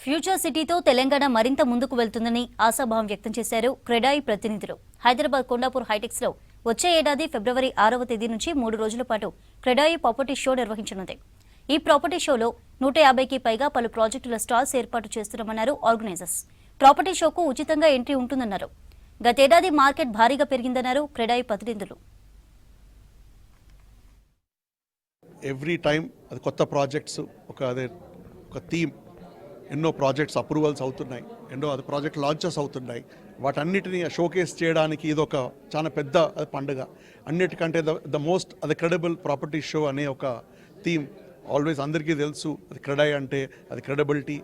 Future సిటీతో Telangana మరింత ముందుకు వెళ్తుందని ఆశాభావం వ్యక్తం చేశారు క్రెడాయి ప్రతినిధులు. హైదరాబాద్ కొండాపూర్ హైటెక్స్ లో వచ్చే ఏడాది ఫిబ్రవరి 6వ తేదీ నుంచి 3 రోజుల పాటు క్రెడాయి ప్రాపర్టీ షో నిర్వహించనుంది. ఈ ప్రాపర్టీ షోలో 150కి పైగా పలు ప్రాజెక్టుల స్టాల్స్ ఏర్పాటు చేస్తున్నామన్నారు ఆర్గనైజర్స్. ప్రాపర్టీ షోకు ఉచితంగా ఎంట్రీ ఉంటుందన్నారు. గతేడాది మార్కెట్ భారీగా పెరిగిందన్నారు క్రెడాయి ప్రతినిధులు. ఎవ్రీ టైం అది కొత్త ప్రాజెక్ట్స్ ఒక థీమ్, ఎన్నో ప్రాజెక్ట్స్ అప్రూవల్స్ అవుతున్నాయి, ఎన్నో అది ప్రాజెక్ట్ లాంచెస్ అవుతున్నాయి. వాటన్నిటిని షోకేస్ చేయడానికి ఇది ఒక చాలా పెద్ద పండుగ. అన్నిటికంటే ద మోస్ట్ అది క్రెడిబుల్ ప్రాపర్టీ షో అనే ఒక థీమ్ ఆల్వేస్ అందరికీ తెలుసు. అది క్రెడాయి అంటే అది క్రెడిబిలిటీ.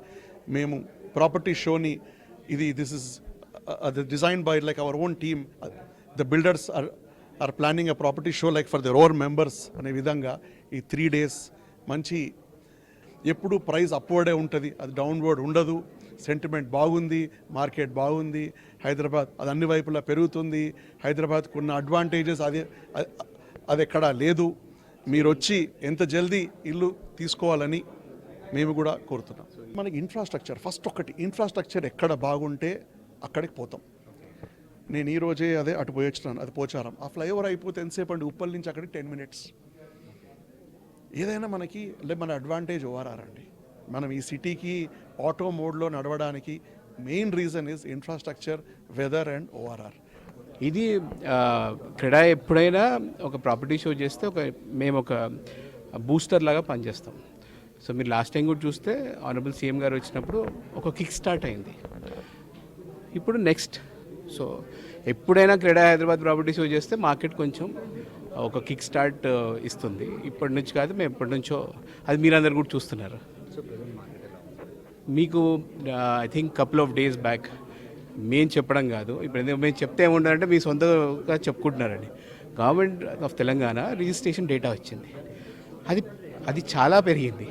మేము ప్రాపర్టీ షోని దిస్ ఇస్ అది design by like our own team. The builders are planning a property show like for their own members అనే విధంగా ఈ 3 days మంచి, ఎప్పుడు ప్రైస్ అప్వర్డే ఉంటుంది, అది డౌన్వర్డ్ ఉండదు. సెంటిమెంట్ బాగుంది, మార్కెట్ బాగుంది, హైదరాబాద్ అది అన్ని వైపులా పెరుగుతుంది. హైదరాబాద్కు ఉన్న అడ్వాంటేజెస్ అది ఎక్కడా లేదు. మీరు వచ్చి ఎంత జల్దీ ఇల్లు తీసుకోవాలని మేము కూడా కోరుతున్నాం. మనకి ఇన్ఫ్రాస్ట్రక్చర్ ఫస్ట్, ఇన్ఫ్రాస్ట్రక్చర్ ఎక్కడ బాగుంటే అక్కడికి పోతాం. నేను ఈరోజే అటు పోయి వచ్చినాను, అది పోచారం. ఆ ఫ్లైఓవర్ అయిపోతే ఎంతసేపు అండి, ఉప్పల్ నుంచి అక్కడికి 10 minutes. ఏదైనా మనకి మన అడ్వాంటేజ్ ఓఆర్ఆర్ అండి. మనం ఈ సిటీకి ఆటో మోడ్లో నడవడానికి main reason is infrastructure, weather and ORR. ఇది క్రెడాయి ఎప్పుడైనా ఒక ప్రాపర్టీ షో చేస్తే మేము ఒక బూస్టర్ లాగా పనిచేస్తాం. సో మీరు లాస్ట్ టైం కూడా చూస్తే ఆనరబుల్ సీఎం గారు వచ్చినప్పుడు ఒక కిక్ స్టార్ట్ అయింది. ఇప్పుడు నెక్స్ట్, సో ఎప్పుడైనా క్రెడాయి హైదరాబాద్ ప్రాపర్టీ షో చేస్తే మార్కెట్ కొంచెం ఒక కిక్ స్టార్ట్ ఇస్తుంది. ఇప్పటి నుంచి కాదు, మేము ఎప్పటి నుంచో అది మీరందరూ కూడా చూస్తున్నారు. మీకు I think couple of days back మేము చెప్పడం కాదు, ఇప్పుడు మేము చెప్తే ఏముంటుందంటే మీ సొంతంగా చెప్పుకుంటున్నారండి. Government of Telangana registration data వచ్చింది, అది చాలా పెరిగింది.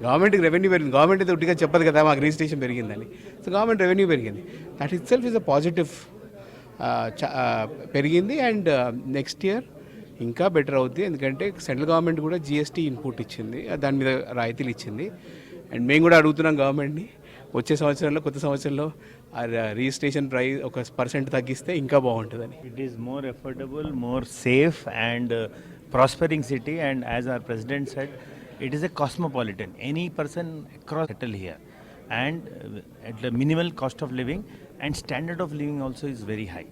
గవర్నమెంట్కి రెవెన్యూ పెరిగింది. గవర్నమెంట్ అయితే ఉట్టిగా చెప్పదు కదా మాకు రిజిస్ట్రేషన్ పెరిగిందని. సో గవర్నమెంట్ రెవెన్యూ పెరిగింది. That it self is a positive పెరిగింది. అండ్ నెక్స్ట్ ఇయర్ ఇంకా బెటర్ అవుద్ది. ఎందుకంటే సెంట్రల్ గవర్నమెంట్ కూడా జిఎస్టీ ఇన్పుట్ ఇచ్చింది, దాని మీద రాయితీలు ఇచ్చింది. అండ్ మేము కూడా అడుగుతున్నాం గవర్నమెంట్ని, వచ్చే సంవత్సరంలో కొత్త సంవత్సరంలో రిజిస్ట్రేషన్ ప్రైస్ 1% తగ్గిస్తే ఇంకా బాగుంటుందని. It is more affordable, more safe and prospering city. And as our president said, it is a cosmopolitan. Any person across settle here, and at the minimal cost of living, and standard of living also is very high.